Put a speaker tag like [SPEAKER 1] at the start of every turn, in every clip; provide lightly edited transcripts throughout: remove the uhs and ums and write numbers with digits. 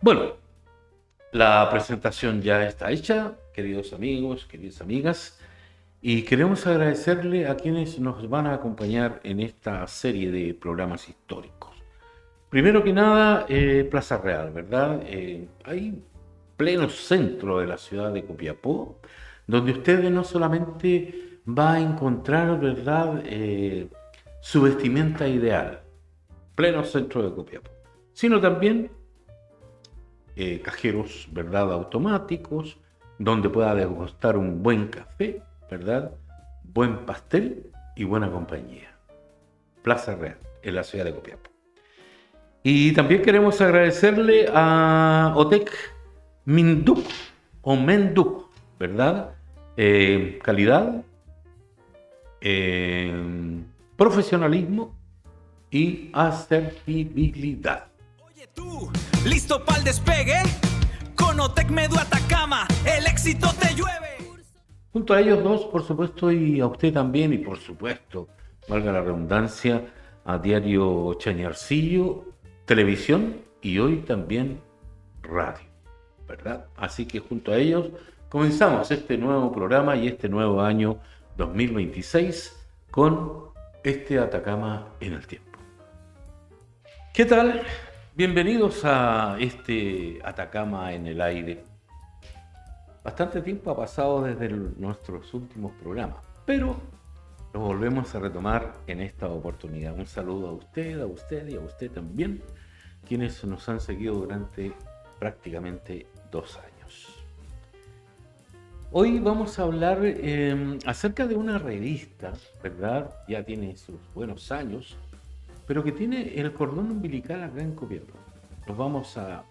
[SPEAKER 1] Bueno, la presentación ya está hecha, queridos amigos, queridas amigas, y queremos agradecerle a quienes nos van a acompañar en esta serie de programas históricos. Primero que nada, Plaza Real, ¿verdad? Ahí, pleno centro de la ciudad de Copiapó, donde ustedes no solamente va a encontrar, ¿verdad?, su vestimenta ideal, pleno centro de Copiapó, sino también cajeros, ¿verdad?, automáticos, donde pueda degustar un buen café, ¿verdad?, buen pastel y buena compañía. Plaza Real, en la ciudad de Copiapó. Y también queremos agradecerle a Otec Minduk o Menduk, ¿verdad? Calidad, profesionalismo y asertividad.
[SPEAKER 2] Oye tú, ¿listo para el despegue? Con Otec Medu Atacama, el éxito te llueve.
[SPEAKER 1] Junto a ellos dos, por supuesto, y a usted también, y por supuesto, valga la redundancia, a Diario Chañarcillo, televisión y hoy también radio, ¿verdad? Así que junto a ellos comenzamos este nuevo programa y este nuevo año 2026 con este Atacama en el tiempo. ¿Qué tal? Bienvenidos a este Atacama en el aire. Bastante tiempo ha pasado desde nuestros últimos programas, pero lo volvemos a retomar en esta oportunidad. Un saludo a usted y a usted también, quienes nos han seguido durante prácticamente 2 años. Hoy vamos a hablar acerca de una revista, ¿verdad? Ya tiene sus buenos años, pero que tiene el cordón umbilical acá en Copiapó. Nos vamos a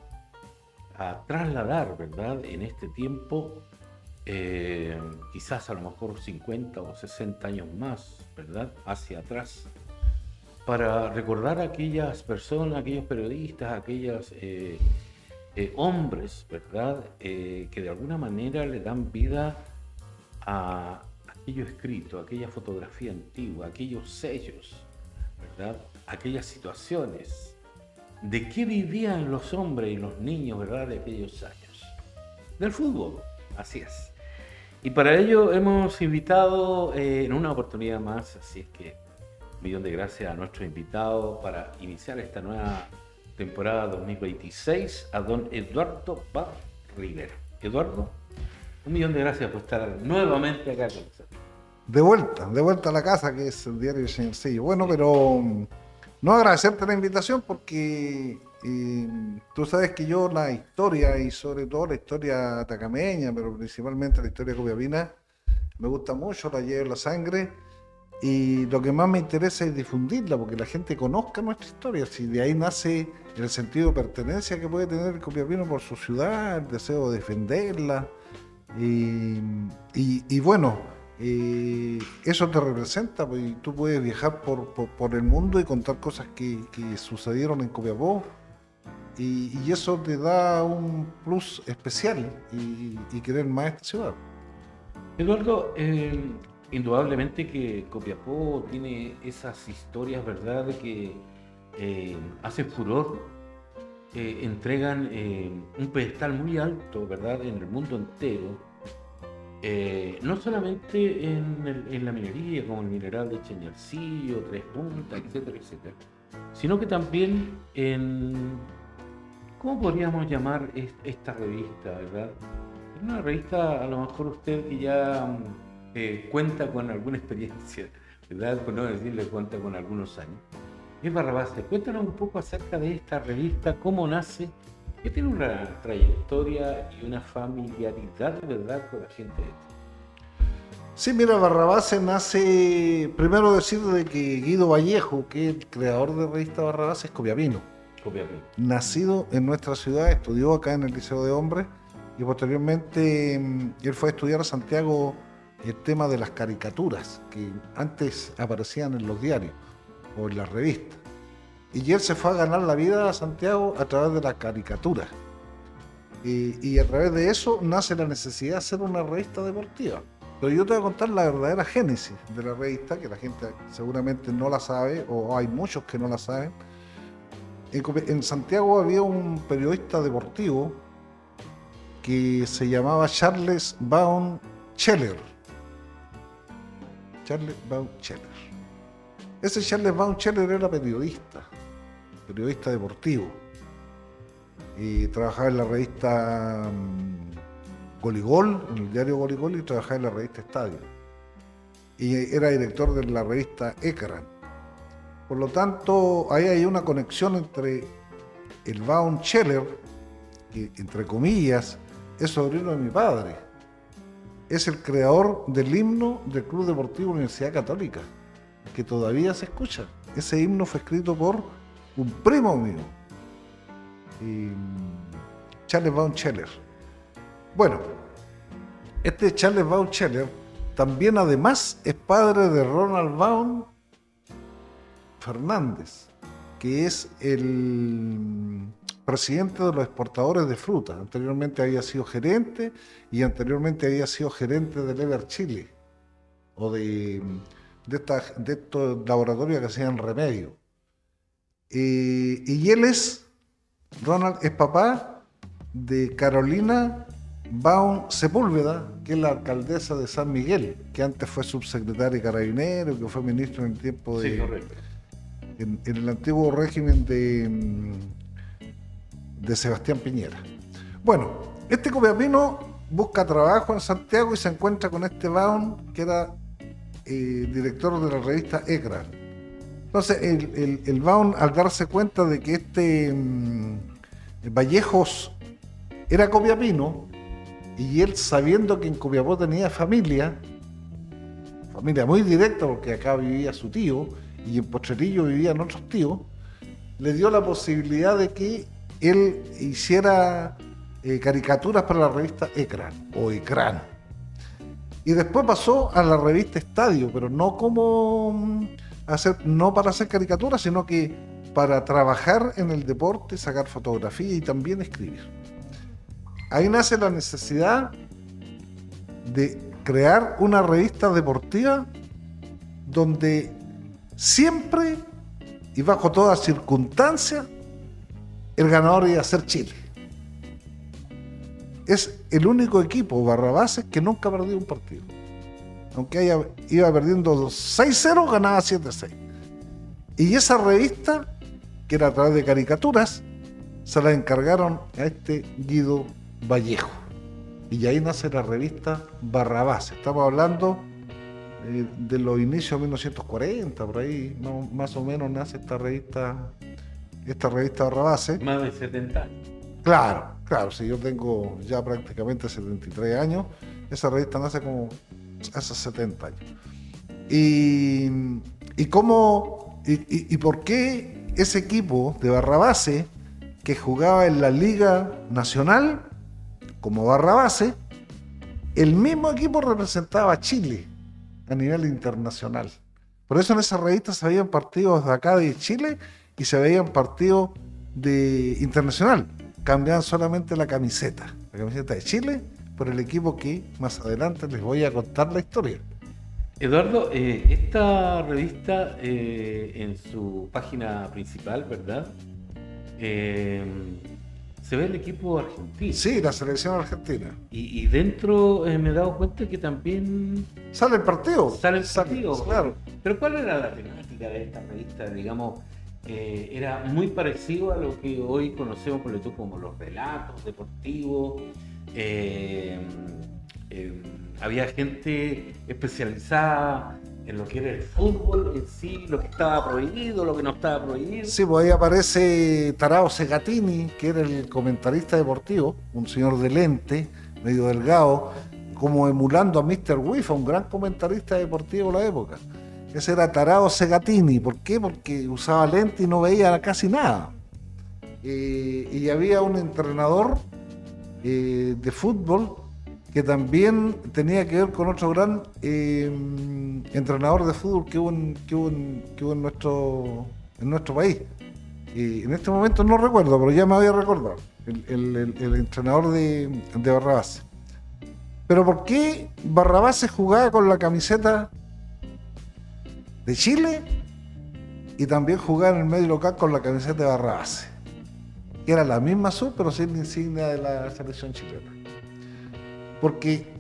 [SPEAKER 1] trasladar, ¿verdad?, en este tiempo, quizás a lo mejor 50 o 60 años más, ¿verdad?, hacia atrás, para recordar a aquellas personas, aquellos periodistas, aquellos hombres, ¿verdad?, que de alguna manera le dan vida a aquello escrito, aquella fotografía antigua, aquellos sellos, ¿verdad?, aquellas situaciones. ¿De qué vivían los hombres y los niños, verdad, de aquellos años? Del fútbol, así es. Y para ello hemos invitado en una oportunidad más, así es que un millón de gracias a nuestro invitado para iniciar esta nueva temporada 2026, a don Eduardo Bar Rivera. Eduardo, un millón de gracias por estar nuevamente acá con nosotros.
[SPEAKER 3] De vuelta a la casa, que es el Diario Chañarcillo. Bueno,
[SPEAKER 1] Sí.
[SPEAKER 3] pero no agradecerte la invitación porque tú sabes que yo la historia, y sobre todo la historia atacameña, pero principalmente la historia copiapina, me gusta mucho, la llevo en la sangre, y lo que más me interesa es difundirla, porque la gente conozca nuestra historia, si de ahí nace el sentido de pertenencia que puede tener el copiapino por su ciudad, el deseo de defenderla, y bueno, eso te representa, pues, y tú puedes viajar por el mundo y contar cosas que sucedieron en Copiapó, y eso te da un plus especial y querer más esta ciudad.
[SPEAKER 1] Eduardo, indudablemente que Copiapó tiene esas historias, ¿verdad?, que hacen furor, entregan un pedestal muy alto, ¿verdad?, en el mundo entero. No solamente en la minería, como el mineral de Chañarcillo, Tres Puntas, etcétera, etcétera, sino que también en, ¿cómo podríamos llamar esta revista, verdad? Es una revista, a lo mejor usted que ya cuenta con alguna experiencia, ¿verdad? Por no decirle cuenta con algunos años. Es Barrabás. Cuéntanos un poco acerca de esta revista, cómo nace, que tiene una trayectoria y una familiaridad, ¿verdad?, con la gente.
[SPEAKER 3] Sí, mira, Barrabás nace, primero decir de que Guido Vallejo, que es el creador de revista Barrabás, es copiapino.
[SPEAKER 1] Copiapó.
[SPEAKER 3] Nacido en nuestra ciudad, estudió acá en el Liceo de Hombres, y posteriormente él fue a estudiar a Santiago el tema de las caricaturas, que antes aparecían en los diarios o en las revistas. Y él se fue a ganar la vida a Santiago a través de las caricaturas. Y a través de eso nace la necesidad de hacer una revista deportiva. Pero yo te voy a contar la verdadera génesis de la revista, que la gente seguramente no la sabe, o hay muchos que no la saben. En Santiago había un periodista deportivo que se llamaba Charles Baum Scheller. Charles Baum Scheller. Ese Charles Baum Scheller era periodista deportivo. Y trabajaba en la revista Goligol, en el diario Goligol, y trabajaba en la revista Estadio. Y era director de la revista Ekran. Por lo tanto, ahí hay una conexión entre el Baum Scheller, que entre comillas es sobrino de mi padre. Es el creador del himno del Club Deportivo Universidad Católica, que todavía se escucha. Ese himno fue escrito por un primo mío, Charles Baum Scheller. Bueno, este Charles Baum Scheller también además es padre de Ronald Baum Fernández, que es el presidente de los exportadores de fruta. Anteriormente había sido gerente y anteriormente había sido gerente del Ever Chile o de estos laboratorios que hacían remedio. Y Ronald es papá de Carolina Baum Sepúlveda, que es la alcaldesa de San Miguel, que antes fue subsecretaria de Carabineros, que fue ministro en el tiempo de...
[SPEAKER 1] Sí, correcto.
[SPEAKER 3] En el antiguo régimen de Sebastián Piñera. Bueno, este copiapino busca trabajo en Santiago y se encuentra con este Baum, que era director de la revista Ekran. Entonces, el Baum, al darse cuenta de que Vallejos era copiapino, y él, sabiendo que en Copiapó tenía familia muy directa, porque acá vivía su tío, y en Potrerillo vivían otros tíos, le dio la posibilidad de que él hiciera caricaturas para la revista Ekran o Ekran. Y después pasó a la revista Estadio, pero no no para hacer caricaturas, sino que para trabajar en el deporte, sacar fotografía y también escribir. Ahí nace la necesidad de crear una revista deportiva donde siempre y bajo todas circunstancias el ganador iba a ser Chile. Es el único equipo Barrabases que nunca ha perdido un partido. Aunque iba perdiendo 6-0, ganaba 7-6. Y esa revista, que era a través de caricaturas, se la encargaron a este Guido Vallejo. Y ahí nace la revista Barrabases. Estamos hablando de los inicios de 1940, por ahí, no, más o menos nace esta revista Barrabases.
[SPEAKER 1] Más de 70 años.
[SPEAKER 3] Claro, si yo tengo ya prácticamente 73 años, esa revista nace como hace 70 años. ¿Y por qué ese equipo de Barrabases, que jugaba en la Liga Nacional como Barrabases, el mismo equipo representaba a Chile a nivel internacional? Por eso en esa revista se veían partidos de acá de Chile y se veían partidos de internacional. Cambiaban solamente la camiseta de Chile por el equipo que más adelante les voy a contar la historia.
[SPEAKER 1] Eduardo, esta revista en su página principal, ¿verdad? Se ve el equipo argentino.
[SPEAKER 3] Sí, la selección argentina.
[SPEAKER 1] Y dentro me he dado cuenta que también
[SPEAKER 3] sale el partido.
[SPEAKER 1] Claro. Pero ¿cuál era la temática de esta revista? Digamos, era muy parecido a lo que hoy conocemos por YouTube como los relatos deportivos. Había gente especializada en lo que era el fútbol en sí, lo que estaba prohibido, lo que no estaba prohibido.
[SPEAKER 3] Sí, pues ahí aparece Tarao Segatini, que era el comentarista deportivo, un señor de lente, medio delgado, como emulando a Mr. Wifa, un gran comentarista deportivo de la época. Ese era Tarao Segatini. ¿Por qué? Porque usaba lente y no veía casi nada. Y había un entrenador de fútbol que también tenía que ver con otro gran entrenador de fútbol que hubo en nuestro país. En este momento no recuerdo, pero ya me había recordado, el entrenador de Barrabases. Pero ¿por qué Barrabases jugaba con la camiseta de Chile y también jugaba en el medio local con la camiseta de Barrabás, que era la misma azul, pero sin la insignia de la selección chilena. Porque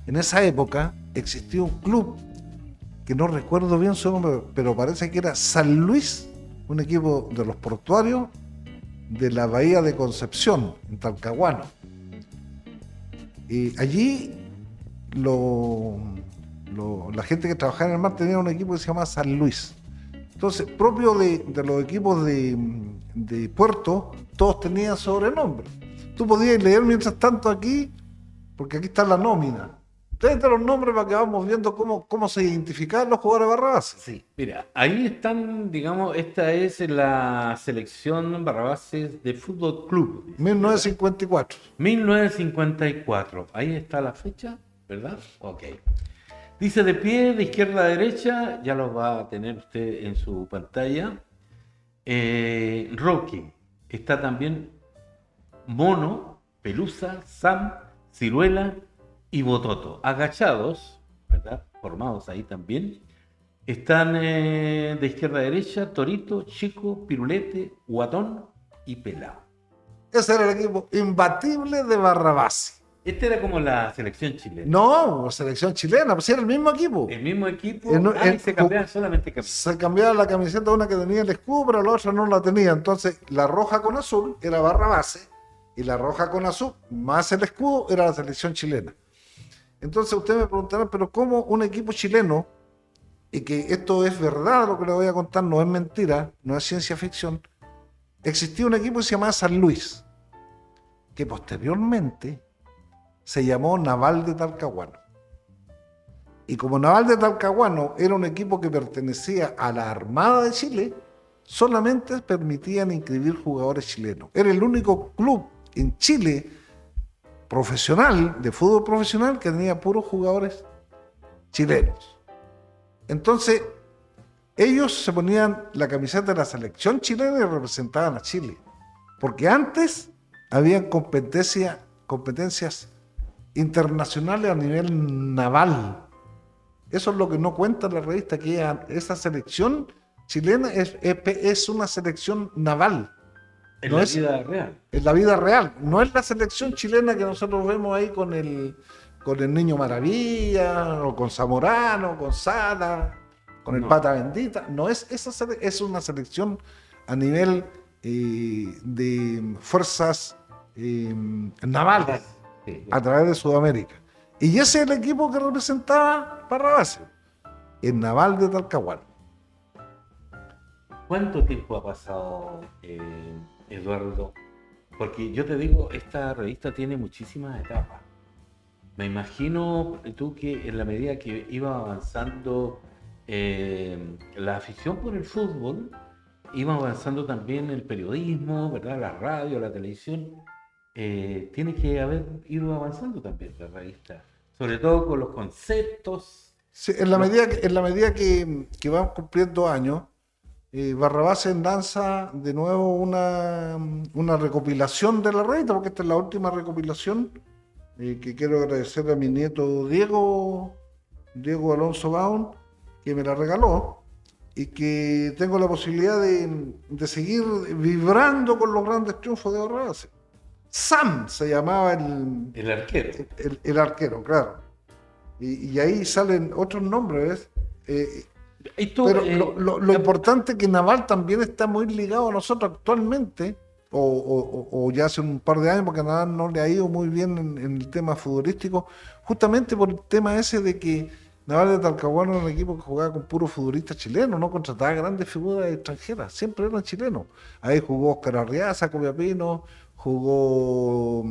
[SPEAKER 3] en esa época existía un club, que no recuerdo bien su nombre, pero parece que era San Luis, un equipo de los portuarios de la Bahía de Concepción, en Talcahuano. Y allí la gente que trabajaba en el mar tenía un equipo que se llamaba San Luis. Entonces, propio de los equipos de puerto, todos tenían sobrenombre. Tú podías leer mientras tanto aquí, porque aquí está la nómina. Ustedes los nombres para que vamos viendo cómo se identificaban los jugadores de Barrabás.
[SPEAKER 1] Sí, mira, ahí están, digamos, esta es la selección Barrabases de Fútbol Club.
[SPEAKER 3] 1954.
[SPEAKER 1] 1954, ahí está la fecha, ¿verdad? Ok. Dice de pie, de izquierda a derecha, ya lo va a tener usted en su pantalla. Roque, está también Mono, Pelusa, Sam, Ciruela y Bototo. Agachados, ¿verdad? Formados ahí también. Están de izquierda a derecha, Torito, Chico, Pirulete, Guatón y Pelao.
[SPEAKER 3] Ese era el equipo imbatible de Barrabás.
[SPEAKER 1] Este era como la selección chilena.
[SPEAKER 3] No, la selección chilena, pues era el mismo equipo.
[SPEAKER 1] El mismo equipo,
[SPEAKER 3] Y
[SPEAKER 1] se cambiaban solamente camiseta.
[SPEAKER 3] Se cambiaba la camiseta, una que tenía el escudo, pero la otra no la tenía. Entonces, la roja con azul era Barrabás, y la roja con azul más el escudo era la selección chilena. Entonces, ustedes me preguntarán, pero ¿cómo un equipo chileno, y que esto es verdad lo que les voy a contar, no es mentira, no es ciencia ficción, existía un equipo que se llamaba San Luis, que posteriormente se llamó Naval de Talcahuano. Y como Naval de Talcahuano era un equipo que pertenecía a la Armada de Chile, solamente permitían inscribir jugadores chilenos. Era el único club en Chile profesional, de fútbol profesional, que tenía puros jugadores chilenos. Entonces, ellos se ponían la camiseta de la selección chilena y representaban a Chile. Porque antes habían competencias internacionales a nivel naval. Eso es lo que no cuenta la revista, que esa selección chilena es una selección naval.
[SPEAKER 1] En la vida real.
[SPEAKER 3] En la vida real. No es la selección chilena que nosotros vemos ahí con el Niño Maravilla, o con Zamorano, con Sala, con el Pata Bendita. No es esa, es una selección a nivel de fuerzas navales, a través de Sudamérica. Y ese es el equipo que representaba Barrabás, el Naval de Talcahuano.
[SPEAKER 1] ¿Cuánto tiempo ha pasado, Eduardo? Porque yo te digo, esta revista tiene muchísimas etapas. Me imagino tú que en la medida que iba avanzando la afición por el fútbol, iba avanzando también el periodismo, ¿verdad? La radio, la televisión. Tiene que haber ido avanzando también la revista, sobre todo con los conceptos.
[SPEAKER 3] Sí, en la medida que van cumpliendo años, Barrabás lanza de nuevo una recopilación de la revista, porque esta es la última recopilación, que quiero agradecer a mi nieto Diego Alonso Baun, que me la regaló, y que tengo la posibilidad de seguir vibrando con los grandes triunfos de Barrabás. Sam se llamaba
[SPEAKER 1] El arquero.
[SPEAKER 3] El arquero, claro. Y ahí salen otros nombres, ¿ves? Pero lo importante es que Naval también está muy ligado a nosotros actualmente, o ya hace un par de años, porque a Naval no le ha ido muy bien en el tema futbolístico, justamente por el tema ese de que Naval de Talcahuano era un equipo que jugaba con puros futbolistas chilenos, no contrataba grandes figuras extranjeras, siempre eran chilenos. Ahí jugó Óscar Arriaza, Copiapino, jugó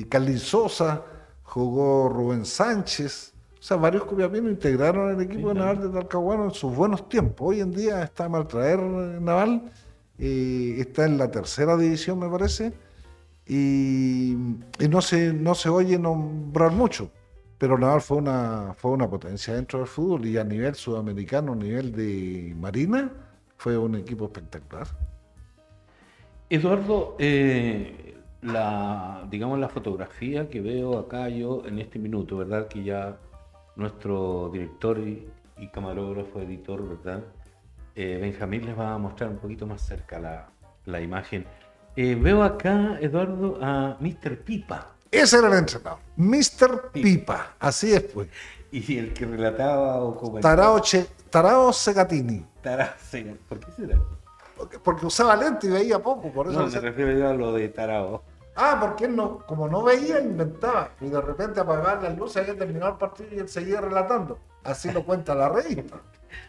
[SPEAKER 3] Carlin Sosa, jugó Rubén Sánchez. O sea, varios copiapinos integraron el equipo de Naval de Talcahuano en sus buenos tiempos. Hoy en día está a maltraer Naval, está en la tercera división, me parece, y no se oye nombrar mucho. Pero Naval fue una potencia dentro del fútbol, y a nivel sudamericano, a nivel de Marina, fue un equipo espectacular.
[SPEAKER 1] Eduardo, la fotografía que veo acá yo en este minuto, ¿verdad? Que ya nuestro director y y camarógrafo, editor, ¿verdad? Benjamín les va a mostrar un poquito más cerca la imagen. Veo acá, Eduardo, a Mr. Pipa.
[SPEAKER 3] Ese era el entrenador, Mr. Pipa, así es pues.
[SPEAKER 1] Y el que relataba o comentaba.
[SPEAKER 3] Tarao Segatini,
[SPEAKER 1] Tarao. ¿Por qué será?
[SPEAKER 3] porque usaba lente y veía poco, por eso
[SPEAKER 1] No, me refiero yo a lo de Tarao.
[SPEAKER 3] porque él no, como no veía, inventaba, y de repente apagaban las luces, había terminado el partido y él seguía relatando. Así lo cuenta la revista.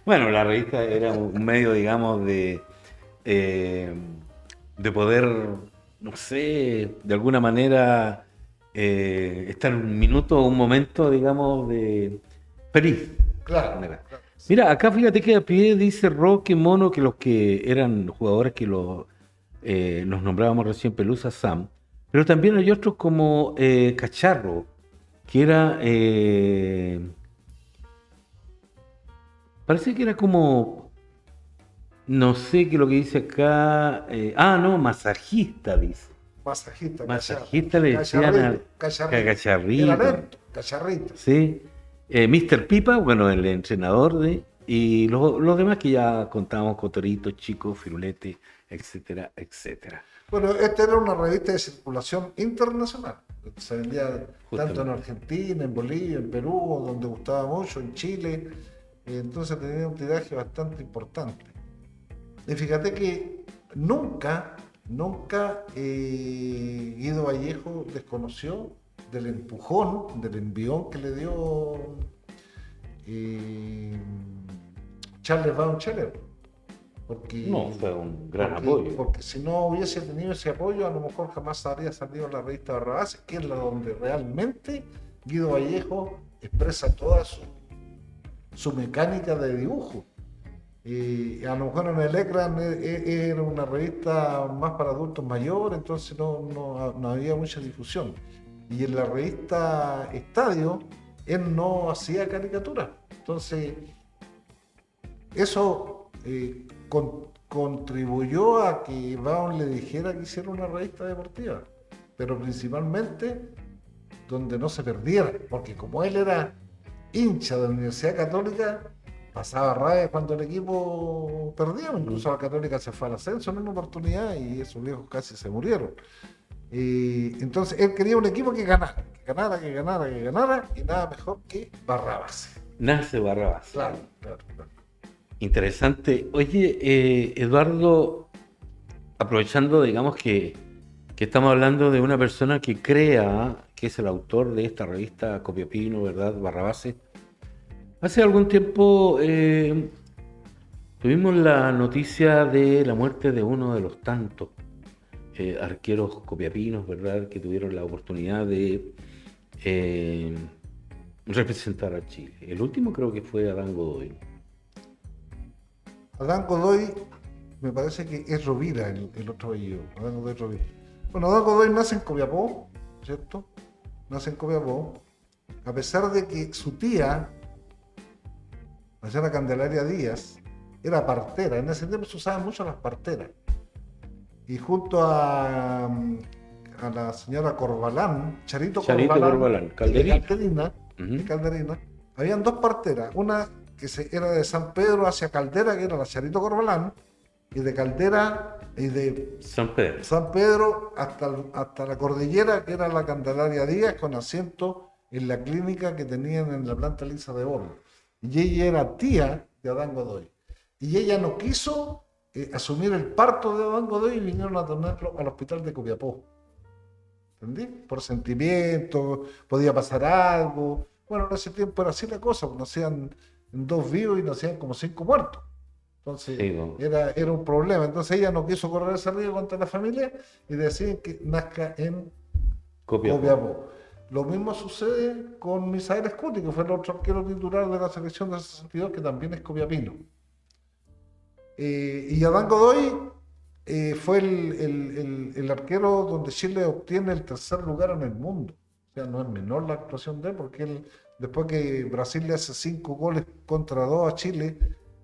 [SPEAKER 1] Bueno, la revista era un medio, digamos, de poder, no sé, de alguna manera estar un minuto o un momento, digamos, de feliz.
[SPEAKER 3] Claro.
[SPEAKER 1] Mira, acá fíjate que a pie dice Roque Mono que los que eran jugadores que los nombrábamos recién, Pelusa, Sam, pero también hay otros como Cacharro, que era... parece que era como... No sé qué es lo que dice acá... no, masajista, dice.
[SPEAKER 3] Masajista.
[SPEAKER 1] Masajista le decían a Cacharrito.
[SPEAKER 3] Era lento, Cacharrito.
[SPEAKER 1] Sí. Mr. Pipa, bueno, el entrenador de... Y los demás que ya contábamos, Cotorito, Chico, Firulete, etcétera, etcétera.
[SPEAKER 3] Bueno, esta era una revista de circulación internacional. Se vendía
[SPEAKER 1] Justamente.
[SPEAKER 3] tanto en Argentina, en Bolivia, en Perú, donde gustaba mucho, en Chile. Entonces tenía un tiraje bastante importante. Y fíjate que nunca Guido Vallejo desconoció del empujón, del envión que le dio Charles Baumgartner.
[SPEAKER 1] No, fue un gran apoyo.
[SPEAKER 3] Porque si no hubiese tenido ese apoyo, a lo mejor jamás habría salido la revista Barrabás, que es la donde realmente Guido Vallejo expresa toda su mecánica de dibujo. Y a lo mejor en el Ecran era una revista más para adultos mayores, entonces no había mucha difusión. Y en la revista Estadio, él no hacía caricaturas. Entonces, eso contribuyó a que Baum le dijera que hiciera una revista deportiva, pero principalmente donde no se perdiera, porque como él era hincha de la Universidad Católica, pasaba rabia cuando el equipo perdía. Incluso la Católica se fue al ascenso en una oportunidad y esos viejos casi se murieron. Entonces él quería un equipo que ganara, y nada mejor que Barrabás.
[SPEAKER 1] Nace Barrabás.
[SPEAKER 3] Claro.
[SPEAKER 1] Interesante. Oye, Eduardo, aprovechando, digamos que estamos hablando de una persona que crea, que es el autor de esta revista Copiapino, ¿verdad? Barrabás. Hace algún tiempo tuvimos la noticia de la muerte de uno de los tantos arqueros copiapinos, ¿verdad? Que tuvieron la oportunidad de representar a Chile. El último creo que fue Adán Godoy.
[SPEAKER 3] Adán Godoy, me parece que es Rovira el otro apellido. Adán Godoy Rovira. Bueno, Adán Godoy nace en Copiapó, ¿cierto? Nace en Copiapó, a pesar de que su tía, la señora Candelaria Díaz, era partera. En ese tiempo se usaban mucho las parteras. Y junto a la señora Corbalán, Charito Corbalán,
[SPEAKER 1] Calderina.
[SPEAKER 3] Calderina, habían dos parteras. Una que era de San Pedro hacia Caldera, que era la Charito Corbalán, y de Caldera y de
[SPEAKER 1] San
[SPEAKER 3] Pedro hasta la cordillera, que era la Candelaria Díaz, con asiento en la clínica que tenían en la planta lisa de Borgo. Y ella era tía de Adán Godoy. Y ella no quiso asumir el parto de Adán Godoy y vinieron a tenerlo al hospital de Copiapó. ¿Entendí? Por sentimiento, podía pasar algo. Bueno, en ese tiempo era así la cosa, nacían 2 vivos y nacían como 5 muertos. Entonces sí, no. era un problema. Entonces ella no quiso correr ese riesgo contra la familia y deciden que nazca en Copiapó. Lo mismo sucede con Misael Scuti, que fue el otro arquero titular de la selección de 62, que también es copiapino. Y Adán Godoy fue el arquero donde Chile obtiene el 3er lugar en el mundo. O sea, no es menor la actuación de él, porque él, después que Brasil le hace 5 goles contra 2 a Chile,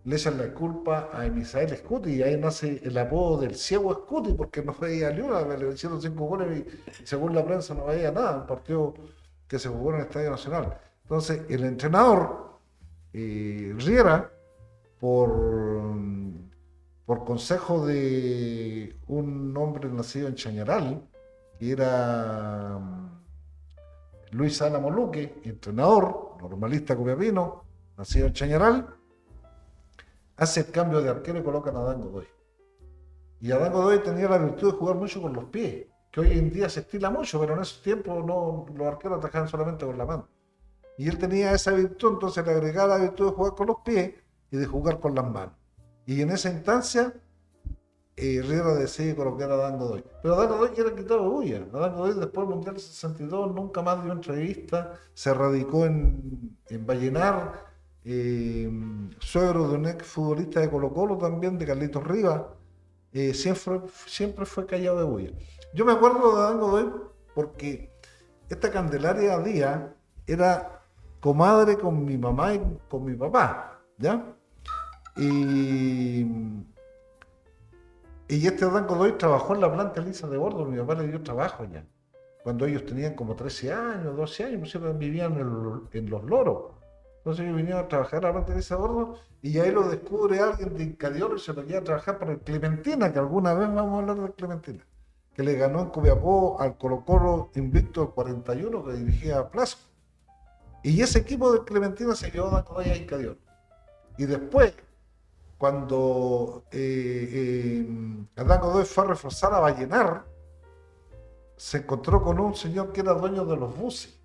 [SPEAKER 3] le echan la culpa a Misael Scuti, y ahí nace el apodo del ciego Scuti, porque no veía ni una, le hicieron 5 goles y según la prensa no veía nada, un partido que se jugó en el Estadio Nacional. Entonces el entrenador Riera, por consejo de un hombre nacido en Chañaral, que era Luis Álamo Luque, entrenador, normalista copiapino, nacido en Chañaral, hace el cambio de arquero y coloca a Adán Godoy. Y Adán Godoy tenía la virtud de jugar mucho con los pies, que hoy en día se estila mucho, pero en esos tiempos los arqueros atajaban solamente con la mano. Y él tenía esa virtud, entonces le agregaba la virtud de jugar con los pies y de jugar con las manos. Y en esa instancia, Riera decide colocar a Adán Godoy. Pero Adán Godoy era quitado de bulla. Adán Godoy después del Mundial del 62 nunca más dio entrevista, se radicó en Vallenar, suegro de un ex futbolista de Colo-Colo también, de Carlitos Rivas, siempre fue callado de bulla. Yo me acuerdo de Adán Godoy porque esta Candelaria Díaz era comadre con mi mamá y con mi papá, ¿ya? Y este Adán Godoy trabajó en la planta lisa de bordo, mi papá le dio trabajo ya. Cuando ellos tenían como 13 años, 12 años, pues vivían en Los Loros. Entonces ellos vinieron a trabajar en la planta lisa de bordo y ahí lo descubre alguien de Incadiolo y se lo lleva a trabajar para el Clementina, que alguna vez vamos a hablar del Clementina, que le ganó en Copiapó al Colo-Colo invicto del 41 que dirigía a Plazo. Y ese equipo del Clementina se llevó a Adán Godoy a Incadiolo. Y después, cuando Adán Godoy fue a reforzar a Vallenar, se encontró con un señor que era dueño de los buses.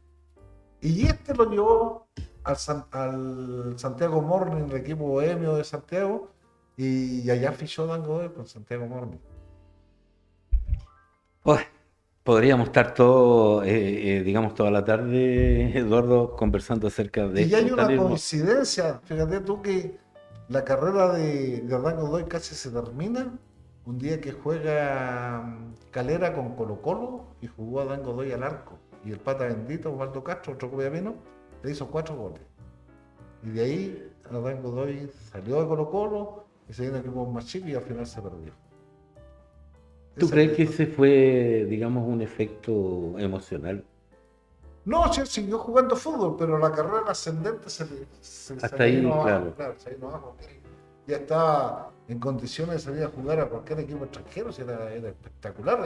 [SPEAKER 3] Y este lo llevó al Santiago Morning, el equipo bohemio de Santiago, y allá fichó Adán Godoy con Santiago Morning.
[SPEAKER 1] Podríamos estar digamos, toda la tarde, Eduardo, conversando acerca de
[SPEAKER 3] Y hay una
[SPEAKER 1] esto.
[SPEAKER 3] coincidencia, fíjate tú que la carrera de Adán Godoy casi se termina un día que juega Calera con Colo-Colo y jugó Adán Godoy al arco. Y el pata bendito, Osvaldo Castro, otro copiapino, le hizo 4 goles. Y de ahí Adán Godoy salió de Colo-Colo y se vino a equipos más chicos y al final se perdió.
[SPEAKER 1] ¿Tú crees que ese fue, digamos, un efecto emocional?
[SPEAKER 3] No, sí, siguió jugando fútbol, pero la carrera ascendente
[SPEAKER 1] Hasta ahí,
[SPEAKER 3] vino
[SPEAKER 1] claro.
[SPEAKER 3] Claro, se vino abajo. Ya estaba en condiciones de salir a jugar a cualquier equipo extranjero, era espectacular.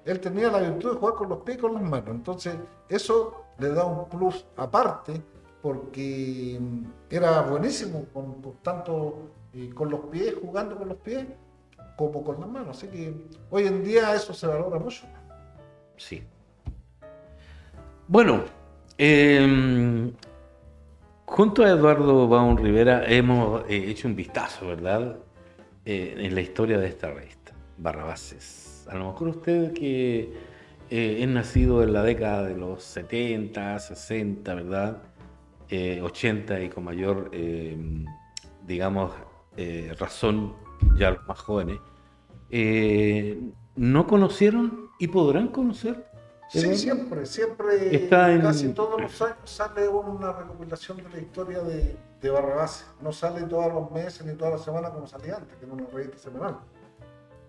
[SPEAKER 3] Él tenía la virtud de jugar con los pies y con las manos. Entonces, eso le da un plus aparte, porque era buenísimo, tanto con los pies, jugando con los pies, como con las manos. Así que hoy en día eso se valora mucho.
[SPEAKER 1] Sí. Bueno, junto a Eduardo Baum Rivera hemos hecho un vistazo, ¿verdad?, en la historia de esta revista, Barrabases. A lo mejor usted que es nacido en la década de los 70, 60, ¿verdad?, 80 y con mayor, digamos, razón ya los más jóvenes, no conocieron y podrán conocer.
[SPEAKER 3] Sí, siempre, casi todos los años sale una recopilación de la historia de Barrabases. No sale todos los meses ni todas las semanas como salía antes, que era una revista semanal.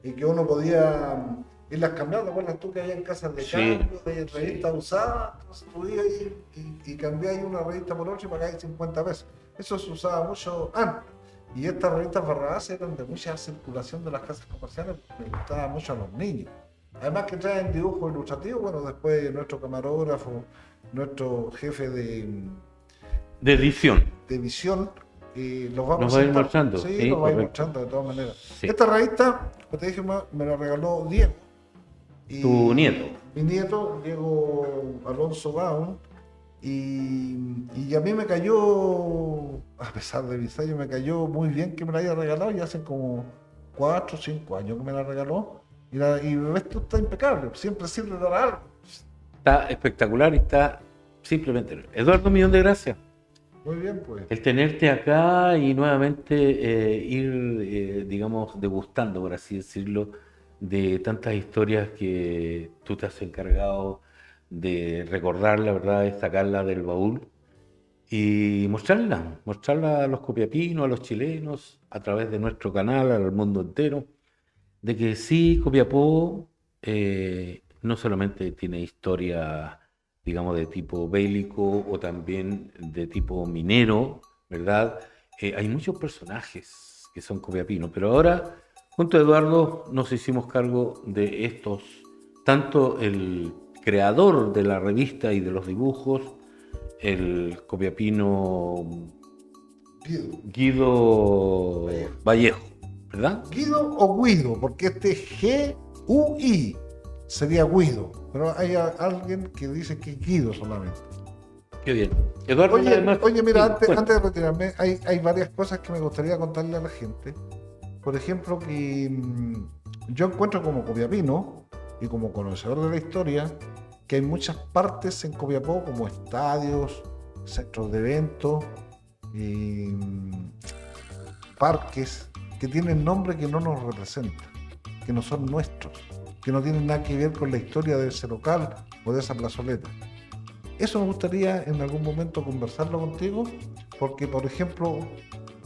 [SPEAKER 3] Y que uno podía irlas cambiando. ¿Te acuerdas tú que había en casas de cambio, de revistas usadas? Entonces tú ibas y cambiabas una revista por otra y pagabas 50 pesos. Eso se usaba mucho antes. Y estas revistas Barrabases eran de mucha circulación de las casas comerciales, porque les gustaba mucho a los niños. Además que traen dibujos ilustrativos, bueno, después nuestro camarógrafo, nuestro jefe de
[SPEAKER 1] edición,
[SPEAKER 3] los vamos
[SPEAKER 1] nos va a ir mostrando.
[SPEAKER 3] Sí, nos va a ir mostrando de todas maneras.
[SPEAKER 1] Sí.
[SPEAKER 3] Esta revista, como te dije, me la regaló Diego.
[SPEAKER 1] Tu nieto.
[SPEAKER 3] Mi nieto, Diego Alonso Baum, y a mí me cayó, a pesar de mis años, me cayó muy bien que me la haya regalado, y hace como 4 o 5 años que me la regaló. Y esto está impecable, siempre sirve para algo.
[SPEAKER 1] Está espectacular y está simplemente. Eduardo, millón de gracias.
[SPEAKER 3] Muy bien, pues.
[SPEAKER 1] El tenerte acá y nuevamente ir, digamos, degustando, por así decirlo, de tantas historias que tú te has encargado de recordar, la verdad, de sacarla del baúl y mostrarla a los copiapinos, a los chilenos, a través de nuestro canal, al mundo entero, de que sí, Copiapó no solamente tiene historia, digamos, de tipo bélico o también de tipo minero, ¿verdad? Hay muchos personajes que son copiapinos, pero ahora, junto a Eduardo, nos hicimos cargo de estos, tanto el creador de la revista y de los dibujos, el copiapino Guido Vallejo, ¿verdad?
[SPEAKER 3] Guido o Guido, porque este G-U-I sería Guido, pero hay alguien que dice que es Guido solamente.
[SPEAKER 1] Qué bien. Eduardo, además,
[SPEAKER 3] Oye, mira,
[SPEAKER 1] sí, bueno,
[SPEAKER 3] antes de retirarme, hay varias cosas que me gustaría contarle a la gente. Por ejemplo, que yo encuentro como copiapino y como conocedor de la historia que hay muchas partes en Copiapó, como estadios, centros de eventos, parques, que tienen nombres que no nos representan, que no son nuestros, que no tienen nada que ver con la historia de ese local o de esa plazoleta. Eso me gustaría en algún momento conversarlo contigo, porque, por ejemplo,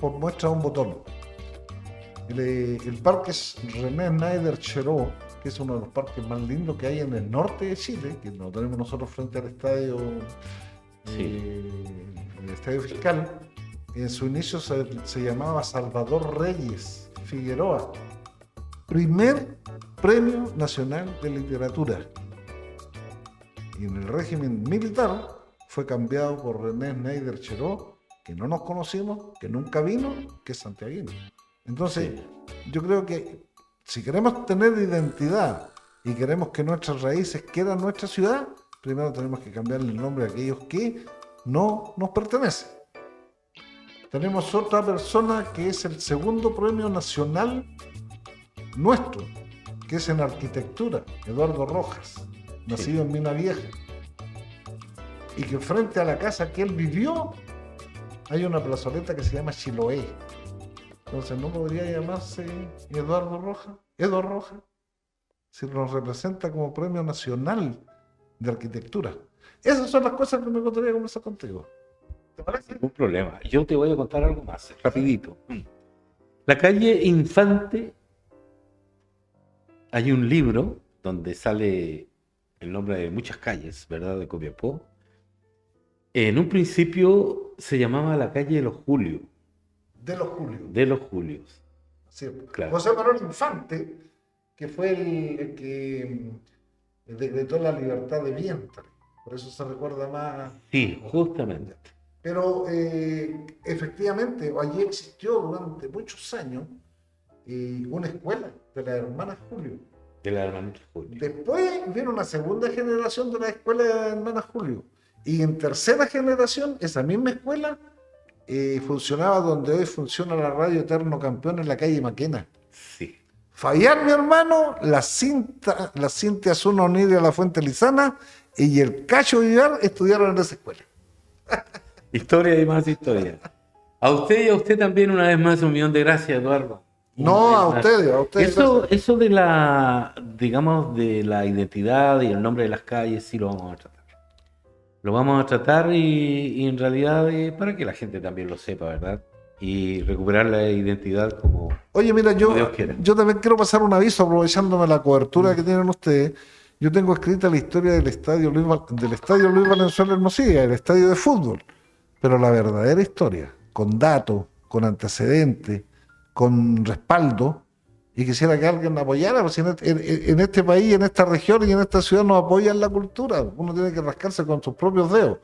[SPEAKER 3] por muestra un botón, el parque es René Snyder Cheró, que es uno de los parques más lindos que hay en el norte de Chile, que lo tenemos nosotros frente al estadio, el estadio fiscal. En su inicio se llamaba Salvador Reyes Figueroa, primer premio nacional de literatura. Y en el régimen militar fue cambiado por René Snyder Cheró, que no nos conocimos, que nunca vino, que es santiaguino. Entonces, yo creo que si queremos tener identidad y queremos que nuestras raíces quedan en nuestra ciudad, primero tenemos que cambiarle el nombre a aquellos que no nos pertenecen. Tenemos otra persona que es el segundo premio nacional nuestro, que es en arquitectura, Eduardo Rojas, nacido en Mina Vieja, y que frente a la casa que él vivió hay una plazoleta que se llama Chiloé. Entonces, ¿no podría llamarse Eduardo Rojas? Edo Rojas, si nos representa como premio nacional de arquitectura. Esas son las cosas que me gustaría conversar contigo. ¿Te parece?
[SPEAKER 1] ningún problema. Yo te voy a contar algo más, rapidito. La calle Infante, hay un libro donde sale el nombre de muchas calles, ¿verdad?, de Copiapó. En un principio se llamaba la calle de los Julios.
[SPEAKER 3] De los Julios.
[SPEAKER 1] De los Julios.
[SPEAKER 3] Sí.
[SPEAKER 1] Claro.
[SPEAKER 3] José Manuel Infante, que fue el que decretó la libertad de vientre. Por eso se recuerda más.
[SPEAKER 1] Sí, justamente.
[SPEAKER 3] Pero efectivamente, allí existió durante muchos años una escuela de las hermanas Julio.
[SPEAKER 1] De la hermanita Julio.
[SPEAKER 3] Después vino una segunda generación de la escuela de las hermanas Julio. Y en tercera generación, esa misma escuela funcionaba donde hoy funciona la radio Eterno Campeón en la calle Maquena.
[SPEAKER 1] Sí.
[SPEAKER 3] Fabián, mi hermano, la Cintia Zuno Nidia La Fuente Lizana y el Cacho Villar estudiaron en esa escuela.
[SPEAKER 1] Historia y más historia. A usted y a usted también una vez más un millón de gracias, Eduardo.
[SPEAKER 3] No, a ustedes.
[SPEAKER 1] Eso de la, digamos, de la identidad y el nombre de las calles sí lo vamos a tratar. Lo vamos a tratar y en realidad para que la gente también lo sepa, ¿verdad? Y recuperar la identidad como
[SPEAKER 3] Oye, mira,
[SPEAKER 1] Dios quiera.
[SPEAKER 3] yo también quiero pasar un aviso aprovechándome la cobertura que tienen ustedes. Yo tengo escrita la historia del estadio Luis Valenzuela Hermosilla, el estadio de fútbol. Pero la verdadera historia, con datos, con antecedentes, con respaldo, y quisiera que alguien apoyara, porque en este país, en esta región y en esta ciudad nos apoyan la cultura. Uno tiene que rascarse con sus propios dedos.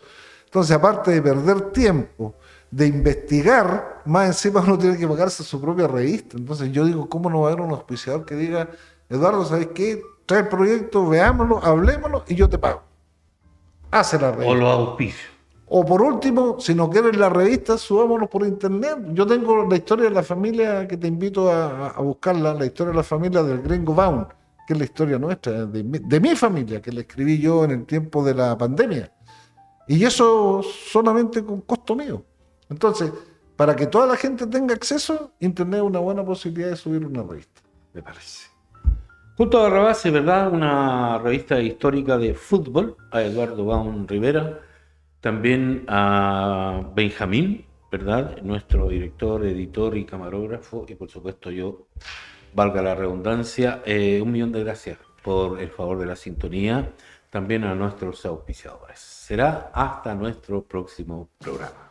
[SPEAKER 3] Entonces, aparte de perder tiempo, de investigar, más encima uno tiene que pagarse su propia revista. Entonces yo digo, ¿cómo no va a haber un auspiciador que diga, Eduardo, ¿sabes qué? Trae el proyecto, veámoslo, hablémoslo y yo te pago? Hace la revista.
[SPEAKER 1] O los auspicios.
[SPEAKER 3] O por último, si no quieres la revista, subámonos por internet. Yo tengo la historia de la familia que te invito a buscarla, la historia de la familia del Gringo Baum, que es la historia nuestra, de mi familia, que la escribí yo en el tiempo de la pandemia. Y eso solamente con costo mío. Entonces, para que toda la gente tenga acceso, internet es una buena posibilidad de subir una revista, me parece.
[SPEAKER 1] Junto a Rabase, ¿verdad? Una revista histórica de fútbol, a Eduardo Baum Rivera. También a Benjamín, ¿verdad? Nuestro director, editor y camarógrafo. Y por supuesto yo, valga la redundancia, 1.000.000 de gracias por el favor de la sintonía. También a nuestros auspiciadores. Será hasta nuestro próximo programa.